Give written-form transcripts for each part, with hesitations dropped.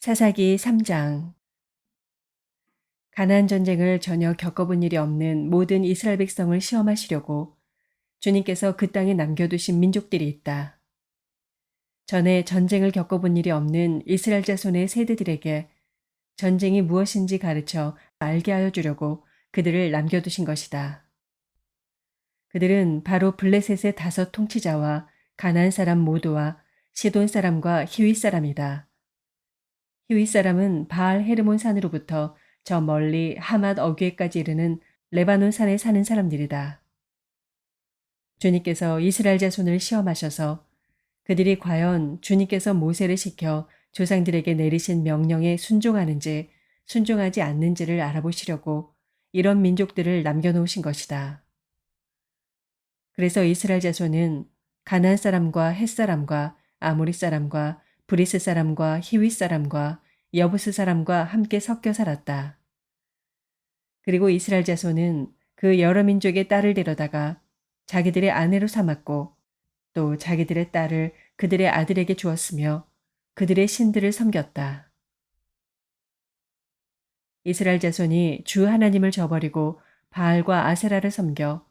사사기 3장. 가나안 전쟁을 전혀 겪어본 일이 없는 모든 이스라엘 백성을 시험하시려고 주님께서 그 땅에 남겨두신 민족들이 있다. 전에 전쟁을 겪어본 일이 없는 이스라엘 자손의 세대들에게 전쟁이 무엇인지 가르쳐 알게 하여 주려고 그들을 남겨두신 것이다. 그들은 바로 블레셋의 5 통치자와 가나안 사람 모두와 시돈 사람과 히윗 사람이다. 히윗 사람은 바알 헤르몬 산으로부터 저 멀리 하맛 어귀에까지 이르는 레바논 산에 사는 사람들이다. 주님께서 이스라엘 자손을 시험하셔서 그들이 과연 주님께서 모세를 시켜 조상들에게 내리신 명령에 순종하는지 순종하지 않는지를 알아보시려고 이런 민족들을 남겨놓으신 것이다. 그래서 이스라엘 자손은 가나안 사람과 헷 사람과 아모리 사람과 브리스 사람과 히윗 사람과 여부스 사람과 함께 섞여 살았다. 그리고 이스라엘 자손은 그 여러 민족의 딸을 데려다가 자기들의 아내로 삼았고 또 자기들의 딸을 그들의 아들에게 주었으며 그들의 신들을 섬겼다. 이스라엘 자손이 주 하나님을 저버리고 바알과 아세라를 섬겨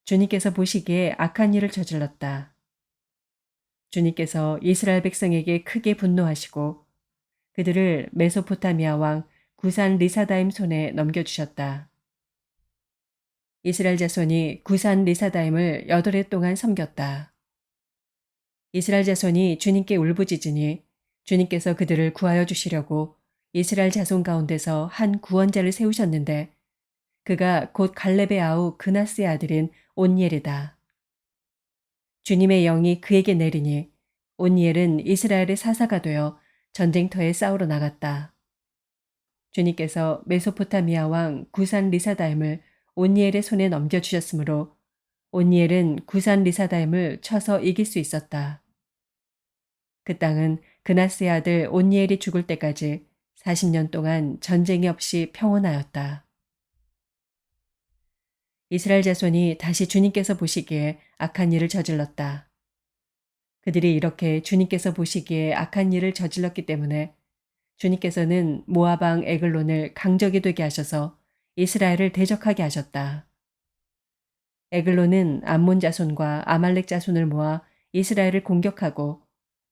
주님께서 보시기에 악한 일을 저질렀다. 주님께서 이스라엘 백성에게 크게 분노하시고 그들을 메소포타미아 왕 구산 리사다임 손에 넘겨주셨다. 이스라엘 자손이 구산 리사다임을 8해 동안 섬겼다. 이스라엘 자손이 주님께 울부짖으니 주님께서 그들을 구하여 주시려고 이스라엘 자손 가운데서 한 구원자를 세우셨는데 그가 곧 갈렙의 아우 그나스의 아들인 온니엘이다. 주님의 영이 그에게 내리니 온니엘은 이스라엘의 사사가 되어 전쟁터에 싸우러 나갔다. 주님께서 메소포타미아 왕 구산 리사다임을 온니엘의 손에 넘겨주셨으므로 온니엘은 구산 리사다임을 쳐서 이길 수 있었다. 그 땅은 그나스의 아들 온니엘이 죽을 때까지 40년 동안 전쟁이 없이 평온하였다. 이스라엘 자손이 다시 주님께서 보시기에 악한 일을 저질렀다. 그들이 이렇게 주님께서 보시기에 악한 일을 저질렀기 때문에 주님께서는 모압 왕 에글론을 강적이 되게 하셔서 이스라엘을 대적하게 하셨다. 에글론은 암몬 자손과 아말렉 자손을 모아 이스라엘을 공격하고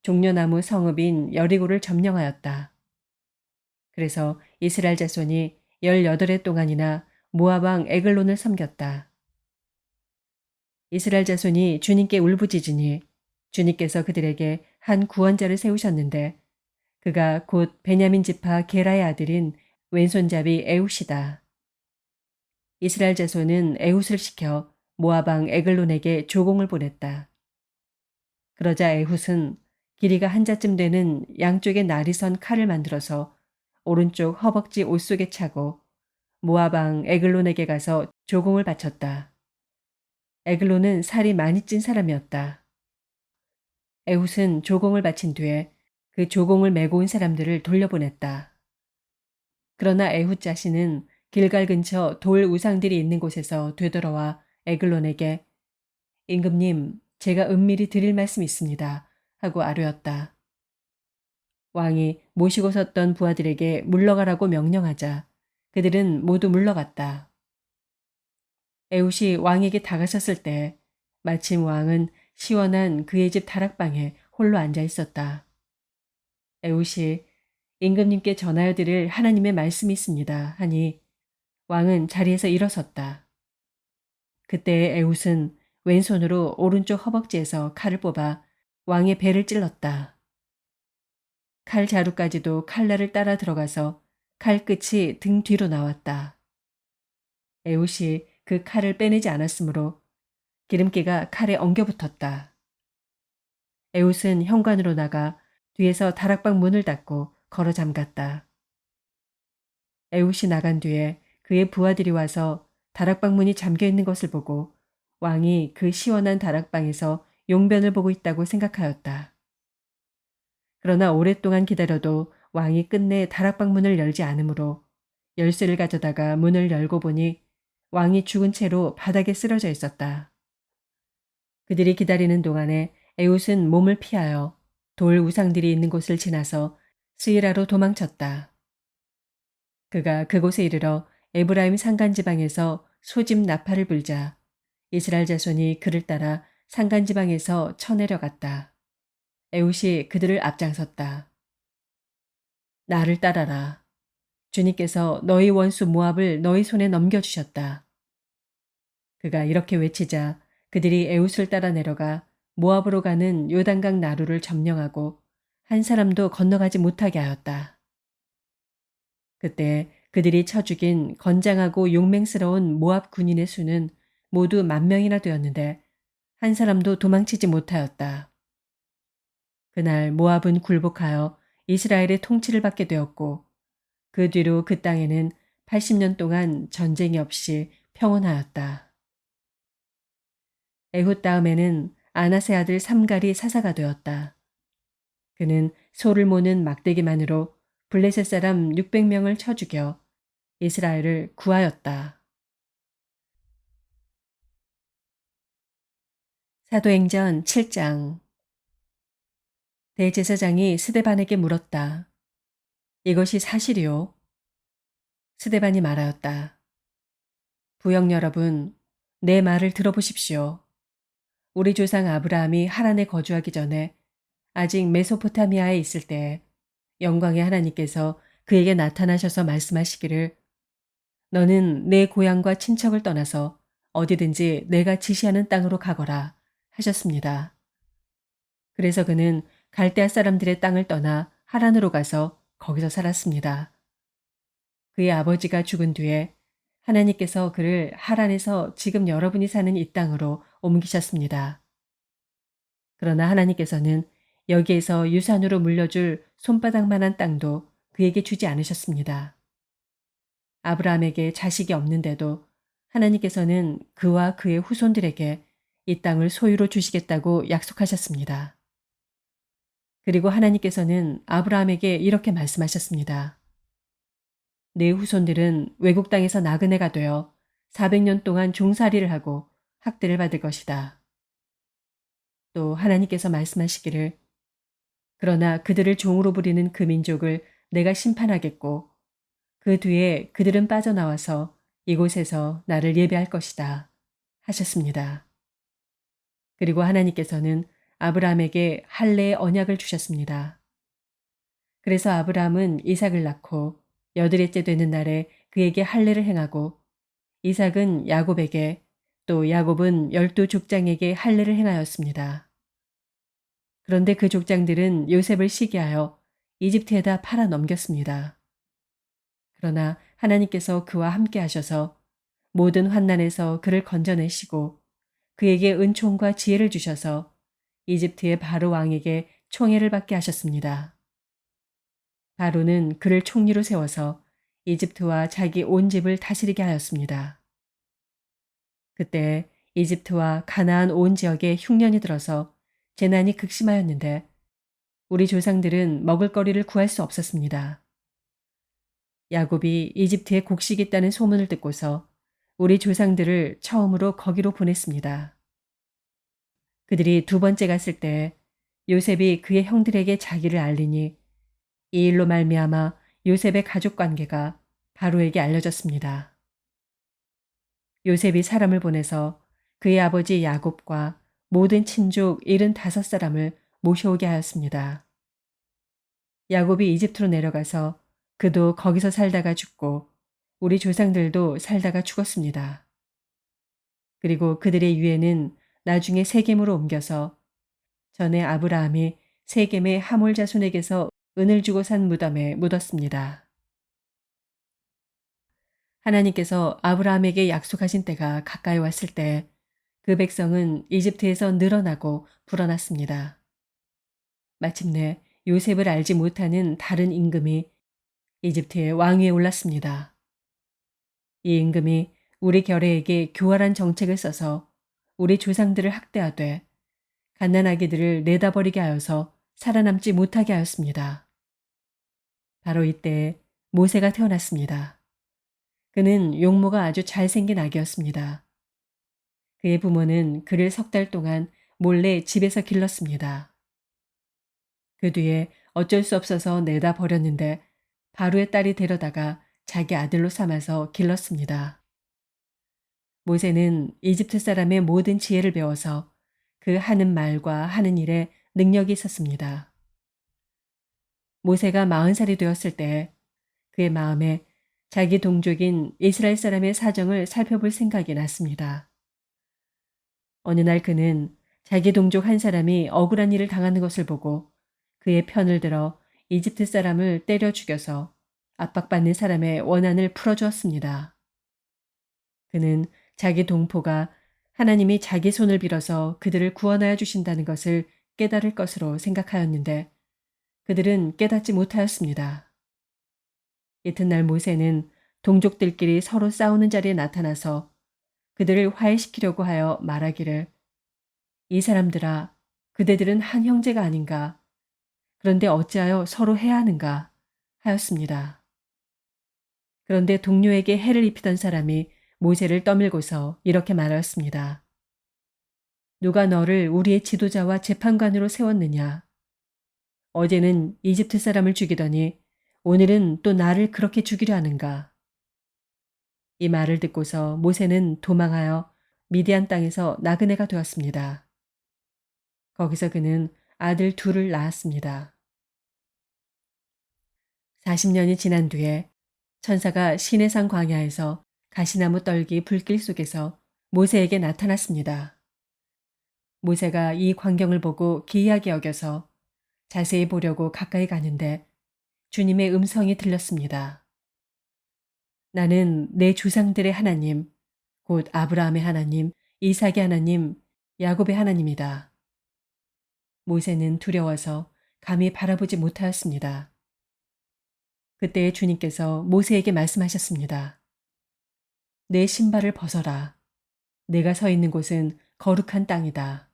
종려나무 성읍인 여리고를 점령하였다. 그래서 이스라엘 자손이 18해 동안이나 모압 왕 에글론을 섬겼다. 이스라엘 자손이 주님께 울부짖으니 주님께서 그들에게 한 구원자를 세우셨는데 그가 곧 베냐민 지파 게라의 아들인 왼손잡이 에훗이다. 이스라엘 자손은 에훗을 시켜 모압 왕 에글론에게 조공을 보냈다. 그러자 에훗은 길이가 한 자쯤 되는 양쪽에 날이 선 칼을 만들어서 오른쪽 허벅지 옷 속에 차고 모압 왕 에글론에게 가서 조공을 바쳤다. 에글론은 살이 많이 찐 사람이었다. 에훗은 조공을 바친 뒤에 그 조공을 메고 온 사람들을 돌려보냈다. 그러나 에훗 자신은 길갈 근처 돌 우상들이 있는 곳에서 되돌아와 에글론에게 임금님, 제가 은밀히 드릴 말씀이 있습니다 하고 아뢰었다. 왕이 모시고 섰던 부하들에게 물러가라고 명령하자 그들은 모두 물러갔다. 에훗이 왕에게 다가섰을 때 마침 왕은 시원한 그의 집 다락방에 홀로 앉아 있었다. 에훗이 임금님께 전하여 드릴 하나님의 말씀이 있습니다 하니 왕은 자리에서 일어섰다. 그때 에훗은 왼손으로 오른쪽 허벅지에서 칼을 뽑아 왕의 배를 찔렀다. 칼 자루까지도 칼날을 따라 들어가서 칼 끝이 등 뒤로 나왔다. 에훗이 그 칼을 빼내지 않았으므로 기름기가 칼에 엉겨붙었다. 에훗은 현관으로 나가 뒤에서 다락방 문을 닫고 걸어 잠갔다. 에훗이 나간 뒤에 그의 부하들이 와서 다락방 문이 잠겨 있는 것을 보고 왕이 그 시원한 다락방에서 용변을 보고 있다고 생각하였다. 그러나 오랫동안 기다려도 왕이 끝내 다락방 문을 열지 않으므로 열쇠를 가져다가 문을 열고 보니 왕이 죽은 채로 바닥에 쓰러져 있었다. 그들이 기다리는 동안에 에훗은 몸을 피하여 돌 우상들이 있는 곳을 지나서 스이라로 도망쳤다. 그가 그곳에 이르러 에브라임 산간지방에서 소집 나팔을 불자 이스라엘 자손이 그를 따라 산간지방에서 쳐내려갔다. 에훗이 그들을 앞장섰다. 나를 따라라. 주님께서 너희 원수 모압을 너희 손에 넘겨주셨다. 그가 이렇게 외치자 그들이 에훗을 따라 내려가 모압으로 가는 요단강 나루를 점령하고 한 사람도 건너가지 못하게 하였다. 그때 그들이 쳐 죽인 건장하고 용맹스러운 모압 군인의 수는 모두 10,000명이나 되었는데 한 사람도 도망치지 못하였다. 그날 모압은 굴복하여 이스라엘의 통치를 받게 되었고 그 뒤로 그 땅에는 80년 동안 전쟁이 없이 평온하였다. 에훗 다음에는 아나세 아들 삼갈이 사사가 되었다. 그는 소를 모는 막대기만으로 블레셋 사람 600명을 쳐 죽여 이스라엘을 구하였다. 사도행전 7장. 대제사장이 스데반에게 물었다. 이것이 사실이요? 스데반이 말하였다. 부역 여러분, 내 말을 들어보십시오. 우리 조상 아브라함이 하란에 거주하기 전에 아직 메소포타미아에 있을 때 영광의 하나님께서 그에게 나타나셔서 말씀하시기를 너는 내 고향과 친척을 떠나서 어디든지 내가 지시하는 땅으로 가거라 하셨습니다. 그래서 그는 갈대아 사람들의 땅을 떠나 하란으로 가서 거기서 살았습니다. 그의 아버지가 죽은 뒤에 하나님께서 그를 하란에서 지금 여러분이 사는 이 땅으로 옮기셨습니다. 그러나 하나님께서는 여기에서 유산으로 물려줄 손바닥만한 땅도 그에게 주지 않으셨습니다. 아브라함에게 자식이 없는데도 하나님께서는 그와 그의 후손들에게 이 땅을 소유로 주시겠다고 약속하셨습니다. 그리고 하나님께서는 아브라함에게 이렇게 말씀하셨습니다. 내 후손들은 외국 땅에서 나그네가 되어 400년 동안 종살이를 하고 학대를 받을 것이다. 또 하나님께서 말씀하시기를 그러나 그들을 종으로 부리는 그 민족을 내가 심판하겠고 그 뒤에 그들은 빠져나와서 이곳에서 나를 예배할 것이다 하셨습니다. 그리고 하나님께서는 아브라함에게 할례의 언약을 주셨습니다. 그래서 아브라함은 이삭을 낳고 8일째 되는 날에 그에게 할례를 행하고 이삭은 야곱에게 또 야곱은 12족장에게 할례를 행하였습니다. 그런데 그 족장들은 요셉을 시기하여 이집트에다 팔아 넘겼습니다. 그러나 하나님께서 그와 함께 하셔서 모든 환난에서 그를 건져내시고 그에게 은총과 지혜를 주셔서 이집트의 바로 왕에게 총애를 받게 하셨습니다. 바로는 그를 총리로 세워서 이집트와 자기 온 집을 다스리게 하였습니다. 그때 이집트와 가나안 온 지역에 흉년이 들어서 재난이 극심하였는데 우리 조상들은 먹을거리를 구할 수 없었습니다. 야곱이 이집트에 곡식이 있다는 소문을 듣고서 우리 조상들을 처음으로 거기로 보냈습니다. 그들이 두 번째 갔을 때 요셉이 그의 형들에게 자기를 알리니 이 일로 말미암아 요셉의 가족 관계가 바로에게 알려졌습니다. 요셉이 사람을 보내서 그의 아버지 야곱과 모든 친족 75사람을 모셔오게 하였습니다. 야곱이 이집트로 내려가서 그도 거기서 살다가 죽고 우리 조상들도 살다가 죽었습니다. 그리고 그들의 유해는 나중에 세겜으로 옮겨서 전에 아브라함이 세겜의 하몰 자손에게서 은을 주고 산 무덤에 묻었습니다. 하나님께서 아브라함에게 약속하신 때가 가까이 왔을 때 그 백성은 이집트에서 늘어나고 불어났습니다. 마침내 요셉을 알지 못하는 다른 임금이 이집트의 왕위에 올랐습니다. 이 임금이 우리 결혜에게 교활한 정책을 써서 우리 조상들을 학대하되 갓난아기들을 내다버리게 하여서 살아남지 못하게 하였습니다. 바로 이때 모세가 태어났습니다. 그는 용모가 아주 잘생긴 아기였습니다. 그의 부모는 그를 3달 동안 몰래 집에서 길렀습니다. 그 뒤에 어쩔 수 없어서 내다 버렸는데 바로의 딸이 데려다가 자기 아들로 삼아서 길렀습니다. 모세는 이집트 사람의 모든 지혜를 배워서 그 하는 말과 하는 일에 능력이 있었습니다. 모세가 40살이 되었을 때 그의 마음에 자기 동족인 이스라엘 사람의 사정을 살펴볼 생각이 났습니다. 어느 날 그는 자기 동족 한 사람이 억울한 일을 당하는 것을 보고 그의 편을 들어 이집트 사람을 때려 죽여서 압박받는 사람의 원한을 풀어주었습니다. 그는 자기 동포가 하나님이 자기 손을 빌어서 그들을 구원하여 주신다는 것을 깨달을 것으로 생각하였는데 그들은 깨닫지 못하였습니다. 이튿날 모세는 동족들끼리 서로 싸우는 자리에 나타나서 그들을 화해시키려고 하여 말하기를 이 사람들아 그대들은 한 형제가 아닌가 그런데 어찌하여 서로 해야 하는가 하였습니다. 그런데 동료에게 해를 입히던 사람이 모세를 떠밀고서 이렇게 말하였습니다. 누가 너를 우리의 지도자와 재판관으로 세웠느냐? 어제는 이집트 사람을 죽이더니 오늘은 또 나를 그렇게 죽이려 하는가? 이 말을 듣고서 모세는 도망하여 미디안 땅에서 나그네가 되었습니다. 거기서 그는 아들 둘을 낳았습니다. 40년이 지난 뒤에 천사가 시내산 광야에서 가시나무 떨기 불길 속에서 모세에게 나타났습니다. 모세가 이 광경을 보고 기이하게 여겨서 자세히 보려고 가까이 가는데 주님의 음성이 들렸습니다. 나는 내 조상들의 하나님, 곧 아브라함의 하나님, 이삭의 하나님, 야곱의 하나님이다. 모세는 두려워서 감히 바라보지 못하였습니다. 그때 주님께서 모세에게 말씀하셨습니다. 내 신발을 벗어라. 내가 서 있는 곳은 거룩한 땅이다.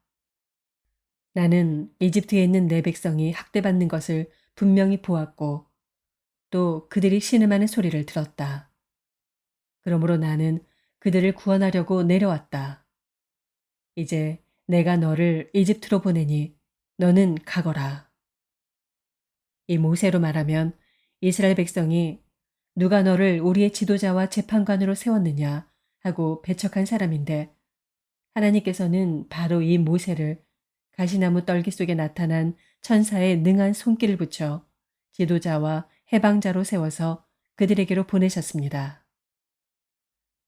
나는 이집트에 있는 내 백성이 학대받는 것을 분명히 보았고 또 그들이 신음하는 소리를 들었다. 그러므로 나는 그들을 구원하려고 내려왔다. 이제 내가 너를 이집트로 보내니 너는 가거라. 이 모세로 말하면 이스라엘 백성이 누가 너를 우리의 지도자와 재판관으로 세웠느냐 하고 배척한 사람인데 하나님께서는 바로 이 모세를 가시나무 떨기 속에 나타난 천사의 능한 손길을 붙여 지도자와 해방자로 세워서 그들에게로 보내셨습니다.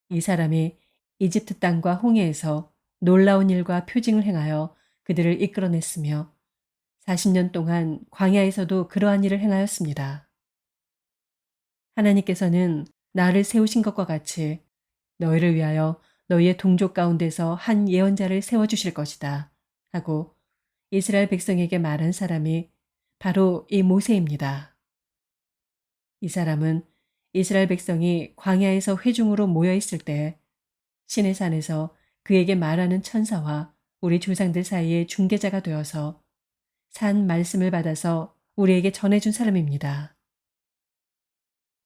이 사람이 이집트 땅과 홍해에서 놀라운 일과 표징을 행하여 그들을 이끌어냈으며 40년 동안 광야에서도 그러한 일을 행하였습니다. 하나님께서는 나를 세우신 것과 같이 너희를 위하여 너희의 동족 가운데서 한 예언자를 세워주실 것이다 하고 이스라엘 백성에게 말한 사람이 바로 이 모세입니다. 이 사람은 이스라엘 백성이 광야에서 회중으로 모여 있을 때 시내산에서 그에게 말하는 천사와 우리 조상들 사이의 중개자가 되어서 산 말씀을 받아서 우리에게 전해준 사람입니다.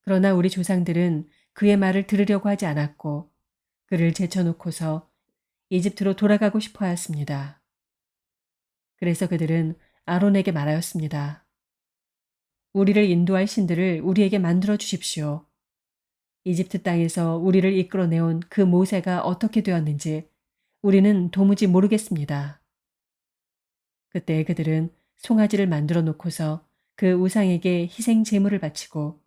그러나 우리 조상들은 그의 말을 들으려고 하지 않았고 그를 제쳐놓고서 이집트로 돌아가고 싶어 하였습니다. 그래서 그들은 아론에게 말하였습니다. 우리를 인도할 신들을 우리에게 만들어 주십시오. 이집트 땅에서 우리를 이끌어내온 그 모세가 어떻게 되었는지 우리는 도무지 모르겠습니다. 그때 그들은 송아지를 만들어 놓고서 그 우상에게 희생 제물을 바치고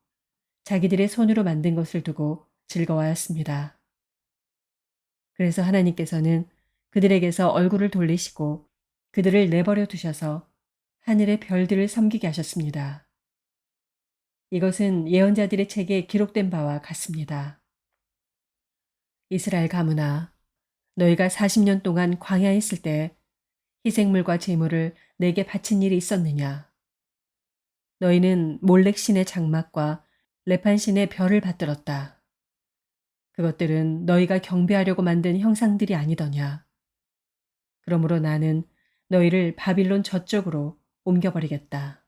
자기들의 손으로 만든 것을 두고 즐거워하였습니다. 그래서 하나님께서는 그들에게서 얼굴을 돌리시고 그들을 내버려 두셔서 하늘의 별들을 섬기게 하셨습니다. 이것은 예언자들의 책에 기록된 바와 같습니다. 이스라엘 가문아, 너희가 40년 동안 광야에 있을 때 희생물과 제물을 내게 바친 일이 있었느냐? 너희는 몰렉 신의 장막과 레판 신의 별을 받들었다. 그것들은 너희가 경배하려고 만든 형상들이 아니더냐? 그러므로 나는 너희를 바빌론 저쪽으로 옮겨버리겠다.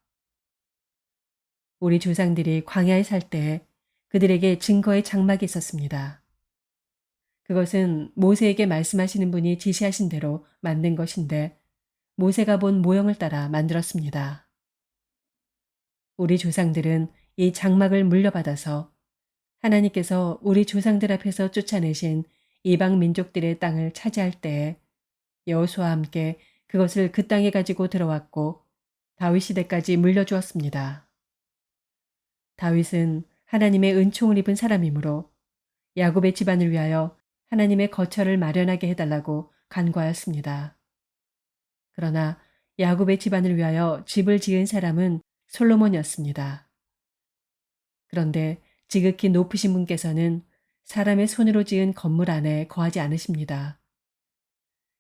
우리 조상들이 광야에 살 때 그들에게 증거의 장막이 있었습니다. 그것은 모세에게 말씀하시는 분이 지시하신 대로 만든 것인데 모세가 본 모형을 따라 만들었습니다. 우리 조상들은 이 장막을 물려받아서 하나님께서 우리 조상들 앞에서 쫓아내신 이방 민족들의 땅을 차지할 때에 여호수아와 함께 그것을 그 땅에 가지고 들어왔고 다윗 시대까지 물려주었습니다. 다윗은 하나님의 은총을 입은 사람이므로 야곱의 집안을 위하여 하나님의 거처를 마련하게 해달라고 간구하였습니다. 그러나 야곱의 집안을 위하여 집을 지은 사람은 솔로몬이었습니다. 그런데 지극히 높으신 분께서는 사람의 손으로 지은 건물 안에 거하지 않으십니다.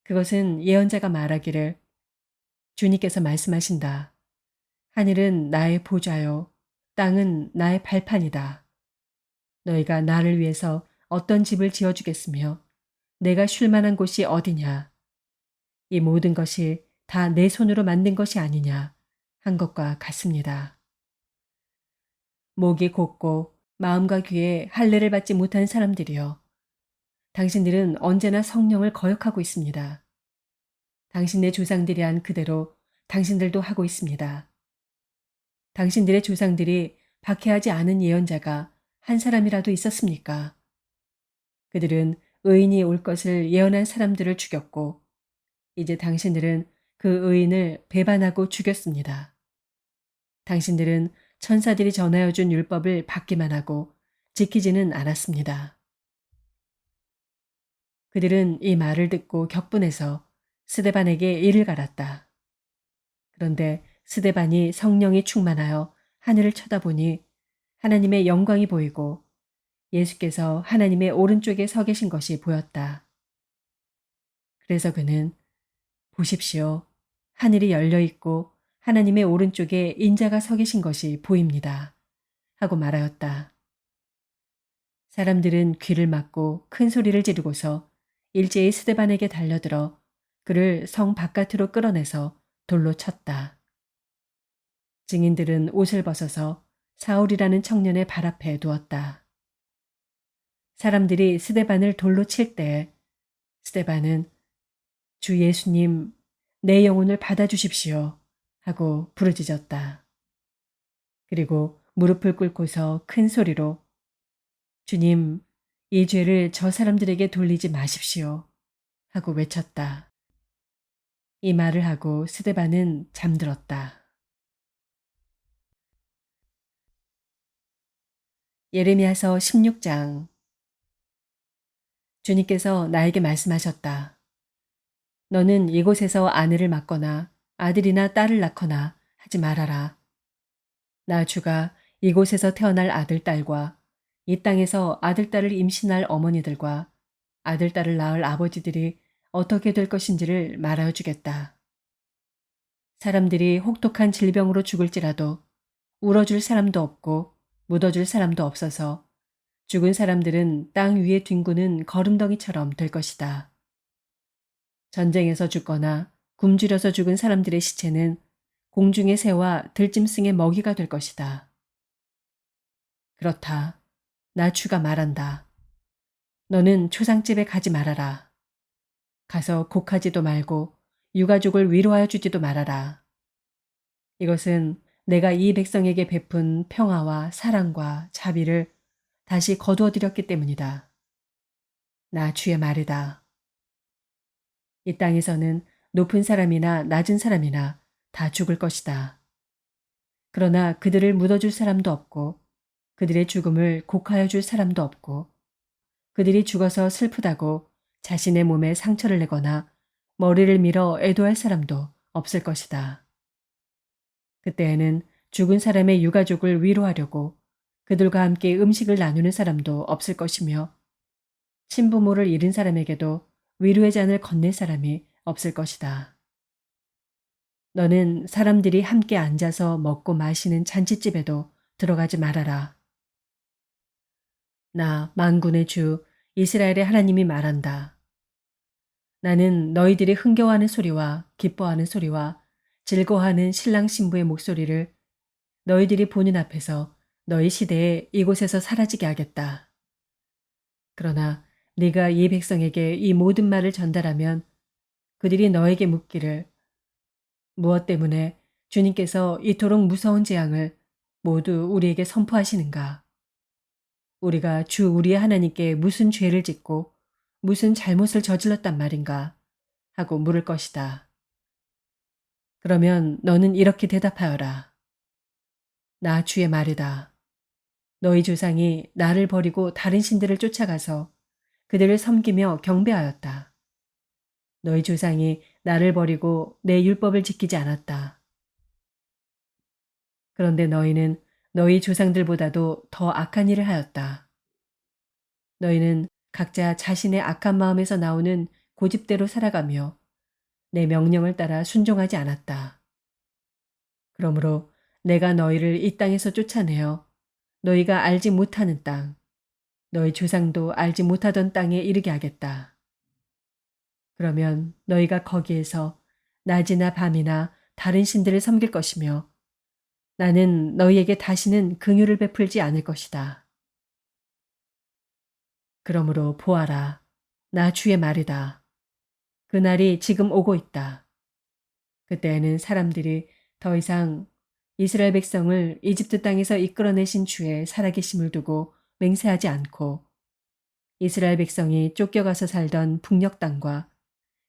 그것은 예언자가 말하기를 주님께서 말씀하신다. 하늘은 나의 보좌요, 땅은 나의 발판이다. 너희가 나를 위해서 어떤 집을 지어주겠으며 내가 쉴 만한 곳이 어디냐. 이 모든 것이 다 내 손으로 만든 것이 아니냐 한 것과 같습니다. 목이 곧고 마음과 귀에 할례를 받지 못한 사람들이여, 당신들은 언제나 성령을 거역하고 있습니다. 당신의 조상들이 한 그대로 당신들도 하고 있습니다. 당신들의 조상들이 박해하지 않은 예언자가 한 사람이라도 있었습니까? 그들은 의인이 올 것을 예언한 사람들을 죽였고 이제 당신들은 그 의인을 배반하고 죽였습니다. 당신들은 천사들이 전하여 준 율법을 받기만 하고 지키지는 않았습니다. 그들은 이 말을 듣고 격분해서 스데반에게 이를 갈았다. 그런데 스데반이 성령이 충만하여 하늘을 쳐다보니 하나님의 영광이 보이고 예수께서 하나님의 오른쪽에 서 계신 것이 보였다. 그래서 그는 보십시오. 하늘이 열려 있고 하나님의 오른쪽에 인자가 서 계신 것이 보입니다. 하고 말하였다. 사람들은 귀를 막고 큰 소리를 지르고서 일제히 스데반에게 달려들어 그를 성 바깥으로 끌어내서 돌로 쳤다. 증인들은 옷을 벗어서 사울이라는 청년의 발 앞에 두었다. 사람들이 스데반을 돌로 칠 때 스데반은 주 예수님, 내 영혼을 받아주십시오 하고 부르짖었다. 그리고 무릎을 꿇고서 큰 소리로 주님, 이 죄를 저 사람들에게 돌리지 마십시오 하고 외쳤다. 이 말을 하고 스데반은 잠들었다. 예레미야서 16장. 주님께서 나에게 말씀하셨다. 너는 이곳에서 아내를 맡거나 아들이나 딸을 낳거나 하지 말아라. 나 주가 이곳에서 태어날 아들, 딸과 이 땅에서 아들, 딸을 임신할 어머니들과 아들, 딸을 낳을 아버지들이 어떻게 될 것인지를 말하여 주겠다. 사람들이 혹독한 질병으로 죽을지라도 울어줄 사람도 없고 묻어줄 사람도 없어서 죽은 사람들은 땅 위에 뒹구는 거름덩이처럼 될 것이다. 전쟁에서 죽거나 굶주려서 죽은 사람들의 시체는 공중의 새와 들짐승의 먹이가 될 것이다. 그렇다. 나 주가 말한다. 너는 초상집에 가지 말아라. 가서 곡하지도 말고 유가족을 위로하여 주지도 말아라. 이것은 내가 이 백성에게 베푼 평화와 사랑과 자비를 다시 거두어 드렸기 때문이다. 나 주의 말이다. 이 땅에서는 높은 사람이나 낮은 사람이나 다 죽을 것이다. 그러나 그들을 묻어줄 사람도 없고 그들의 죽음을 곡하여 줄 사람도 없고 그들이 죽어서 슬프다고 자신의 몸에 상처를 내거나 머리를 밀어 애도할 사람도 없을 것이다. 그때에는 죽은 사람의 유가족을 위로하려고 그들과 함께 음식을 나누는 사람도 없을 것이며 친부모를 잃은 사람에게도 위로의 잔을 건넬 사람이 없을 것이다. 너는 사람들이 함께 앉아서 먹고 마시는 잔치집에도 들어가지 말아라. 나 만군의 주 이스라엘의 하나님이 말한다. 나는 너희들이 흥겨워하는 소리와 기뻐하는 소리와 즐거워하는 신랑 신부의 목소리를 너희들이 보는 앞에서 너희 시대에 이곳에서 사라지게 하겠다. 그러나 네가 이 백성에게 이 모든 말을 전달하면 그들이 너에게 묻기를 무엇 때문에 주님께서 이토록 무서운 재앙을 모두 우리에게 선포하시는가? 우리가 주 우리의 하나님께 무슨 죄를 짓고 무슨 잘못을 저질렀단 말인가? 하고 물을 것이다. 그러면 너는 이렇게 대답하여라. 나 주의 말이다. 너희 조상이 나를 버리고 다른 신들을 쫓아가서 그들을 섬기며 경배하였다. 너희 조상이 나를 버리고 내 율법을 지키지 않았다. 그런데 너희는 너희 조상들보다도 더 악한 일을 하였다. 너희는 각자 자신의 악한 마음에서 나오는 고집대로 살아가며 내 명령을 따라 순종하지 않았다. 그러므로 내가 너희를 이 땅에서 쫓아내어 너희가 알지 못하는 땅, 너희 조상도 알지 못하던 땅에 이르게 하겠다. 그러면 너희가 거기에서 낮이나 밤이나 다른 신들을 섬길 것이며 나는 너희에게 다시는 긍휼을 베풀지 않을 것이다. 그러므로 보아라. 나 주의 말이다. 그날이 지금 오고 있다. 그때에는 사람들이 더 이상 이스라엘 백성을 이집트 땅에서 이끌어내신 주의 살아계심을 두고 맹세하지 않고 이스라엘 백성이 쫓겨가서 살던 북녘 땅과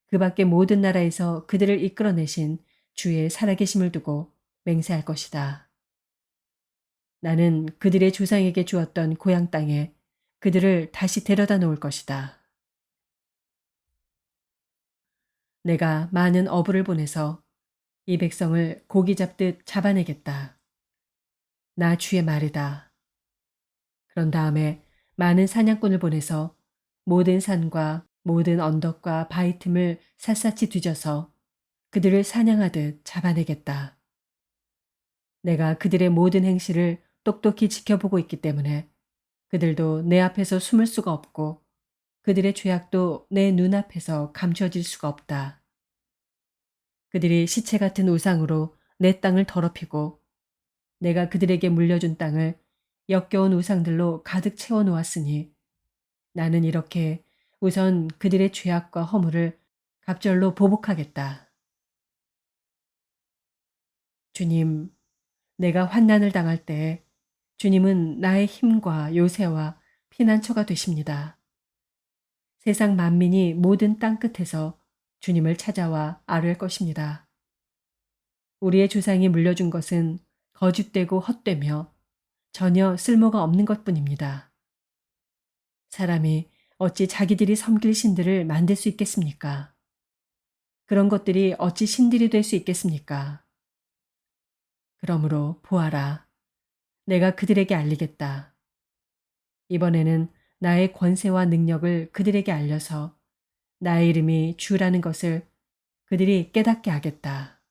그 밖의 모든 나라에서 그들을 이끌어내신 주의 살아계심을 두고 맹세할 것이다. 나는 그들의 조상에게 주었던 고향 땅에 그들을 다시 데려다 놓을 것이다. 내가 많은 어부를 보내서 이 백성을 고기 잡듯 잡아내겠다. 나 주의 말이다. 그런 다음에 많은 사냥꾼을 보내서 모든 산과 모든 언덕과 바위 틈을 샅샅이 뒤져서 그들을 사냥하듯 잡아내겠다. 내가 그들의 모든 행실을 똑똑히 지켜보고 있기 때문에 그들도 내 앞에서 숨을 수가 없고 그들의 죄악도 내 눈앞에서 감춰질 수가 없다. 그들이 시체 같은 우상으로 내 땅을 더럽히고 내가 그들에게 물려준 땅을 역겨운 우상들로 가득 채워 놓았으니 나는 이렇게 우선 그들의 죄악과 허물을 갑절로 보복하겠다. 주님, 내가 환난을 당할 때 주님은 나의 힘과 요새와 피난처가 되십니다. 세상 만민이 모든 땅 끝에서 주님을 찾아와 아뢰할 것입니다. 우리의 조상이 물려준 것은 거짓되고 헛되며 전혀 쓸모가 없는 것뿐입니다. 사람이 어찌 자기들이 섬길 신들을 만들 수 있겠습니까? 그런 것들이 어찌 신들이 될 수 있겠습니까? 그러므로 보아라. 내가 그들에게 알리겠다. 이번에는 나의 권세와 능력을 그들에게 알려서 나의 이름이 주라는 것을 그들이 깨닫게 하겠다.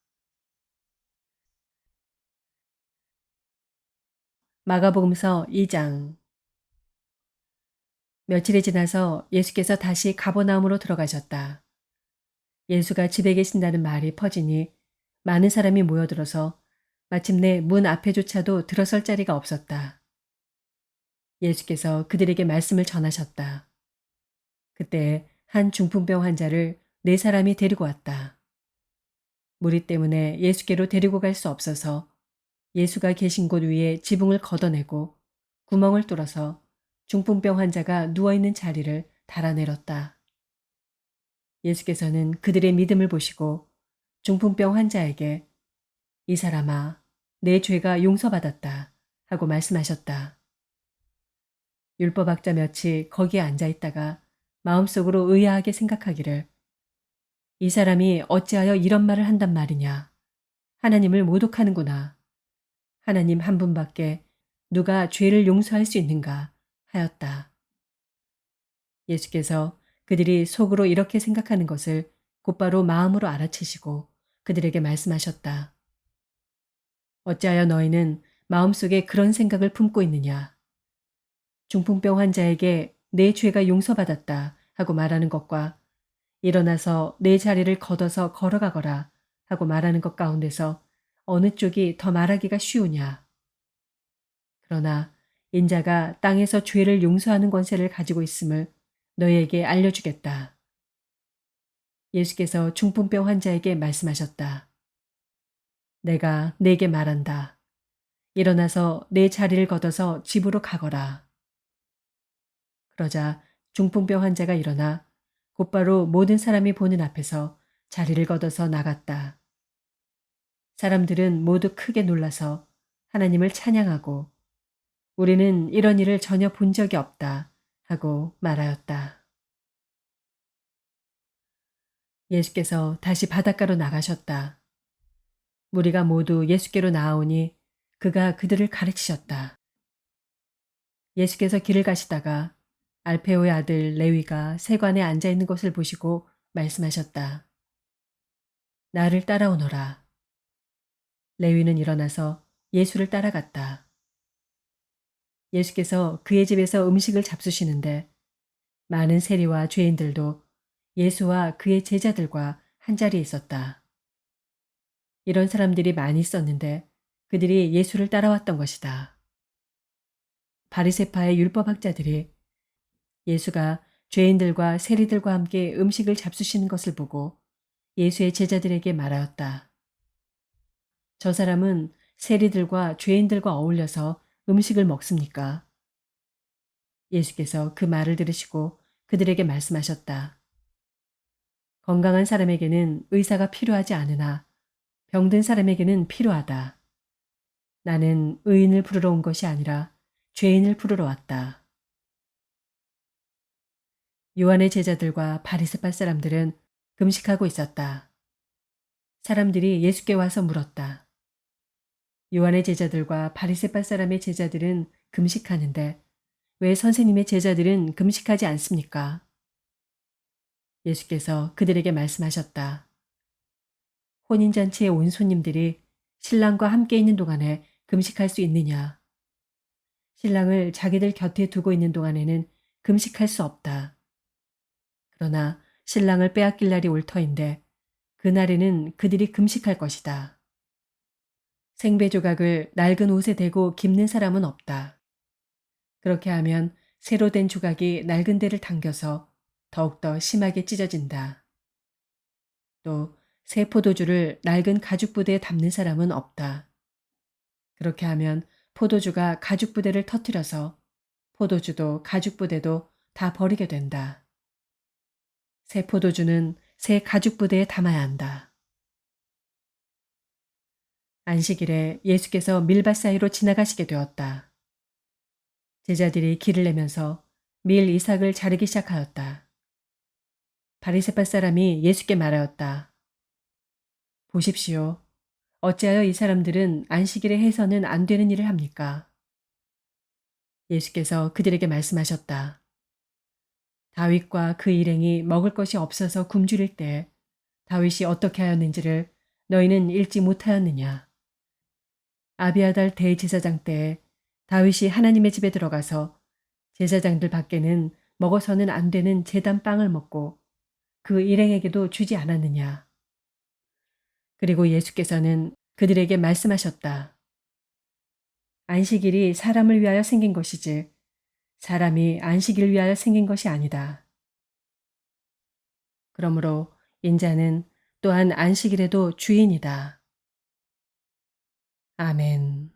마가복음서 2장. 며칠이 지나서 예수께서 다시 가버나움으로 들어가셨다. 예수가 집에 계신다는 말이 퍼지니 많은 사람이 모여들어서 마침내 문 앞에조차도 들어설 자리가 없었다. 예수께서 그들에게 말씀을 전하셨다. 그때 한 중풍병 환자를 4사람이 데리고 왔다. 무리 때문에 예수께로 데리고 갈 수 없어서 예수가 계신 곳 위에 지붕을 걷어내고 구멍을 뚫어서 중풍병 환자가 누워있는 자리를 달아내렸다. 예수께서는 그들의 믿음을 보시고 중풍병 환자에게 이 사람아, 내 죄가 용서받았다 하고 말씀하셨다. 율법학자 몇이 거기에 앉아있다가 마음속으로 의아하게 생각하기를 이 사람이 어찌하여 이런 말을 한단 말이냐. 하나님을 모독하는구나. 하나님 한 분밖에 누가 죄를 용서할 수 있는가 하였다. 예수께서 그들이 속으로 이렇게 생각하는 것을 곧바로 마음으로 알아채시고 그들에게 말씀하셨다. 어찌하여 너희는 마음속에 그런 생각을 품고 있느냐. 중풍병 환자에게 내 죄가 용서받았다 하고 말하는 것과 일어나서 내 자리를 걷어서 걸어가거라 하고 말하는 것 가운데서 어느 쪽이 더 말하기가 쉬우냐. 그러나 인자가 땅에서 죄를 용서하는 권세를 가지고 있음을 너희에게 알려주겠다. 예수께서 중풍병 환자에게 말씀하셨다. 내가 네게 말한다. 일어나서 내 자리를 걷어서 집으로 가거라. 그러자 중풍병 환자가 일어나 곧바로 모든 사람이 보는 앞에서 자리를 걷어서 나갔다. 사람들은 모두 크게 놀라서 하나님을 찬양하고 우리는 이런 일을 전혀 본 적이 없다 하고 말하였다. 예수께서 다시 바닷가로 나가셨다. 무리가 모두 예수께로 나아오니 그가 그들을 가르치셨다. 예수께서 길을 가시다가 알페오의 아들 레위가 세관에 앉아 있는 것을 보시고 말씀하셨다. 나를 따라오너라. 레위는 일어나서 예수를 따라갔다. 예수께서 그의 집에서 음식을 잡수시는데 많은 세리와 죄인들도 예수와 그의 제자들과 한자리에 있었다. 이런 사람들이 많이 있었는데 그들이 예수를 따라왔던 것이다. 바리새파의 율법학자들이 예수가 죄인들과 세리들과 함께 음식을 잡수시는 것을 보고 예수의 제자들에게 말하였다. 저 사람은 세리들과 죄인들과 어울려서 음식을 먹습니까? 예수께서 그 말을 들으시고 그들에게 말씀하셨다. 건강한 사람에게는 의사가 필요하지 않으나 병든 사람에게는 필요하다. 나는 의인을 부르러 온 것이 아니라 죄인을 부르러 왔다. 요한의 제자들과 바리새파 사람들은 금식하고 있었다. 사람들이 예수께 와서 물었다. 요한의 제자들과 바리새파 사람의 제자들은 금식하는데 왜 선생님의 제자들은 금식하지 않습니까? 예수께서 그들에게 말씀하셨다. 혼인잔치에 온 손님들이 신랑과 함께 있는 동안에 금식할 수 있느냐? 신랑을 자기들 곁에 두고 있는 동안에는 금식할 수 없다. 그러나 신랑을 빼앗길 날이 올 터인데 그날에는 그들이 금식할 것이다. 생배 조각을 낡은 옷에 대고 깁는 사람은 없다. 그렇게 하면 새로 된 조각이 낡은 데를 당겨서 더욱더 심하게 찢어진다. 또 새 포도주를 낡은 가죽 부대에 담는 사람은 없다. 그렇게 하면 포도주가 가죽 부대를 터뜨려서 포도주도 가죽 부대도 다 버리게 된다. 새 포도주는 새 가죽 부대에 담아야 한다. 안식일에 예수께서 밀밭 사이로 지나가시게 되었다. 제자들이 길을 내면서 밀 이삭을 자르기 시작하였다. 바리새파 사람이 예수께 말하였다. 보십시오. 어찌하여 이 사람들은 안식일에 해서는 안 되는 일을 합니까? 예수께서 그들에게 말씀하셨다. 다윗과 그 일행이 먹을 것이 없어서 굶주릴 때 다윗이 어떻게 하였는지를 너희는 읽지 못하였느냐? 아비아달 대제사장 때에 다윗이 하나님의 집에 들어가서 제사장들 밖에는 먹어서는 안 되는 제단 빵을 먹고 그 일행에게도 주지 않았느냐? 그리고 예수께서는 그들에게 말씀하셨다. 안식일이 사람을 위하여 생긴 것이지 사람이 안식일을 위하여 생긴 것이 아니다. 그러므로 인자는 또한 안식일에도 주인이다. 아멘.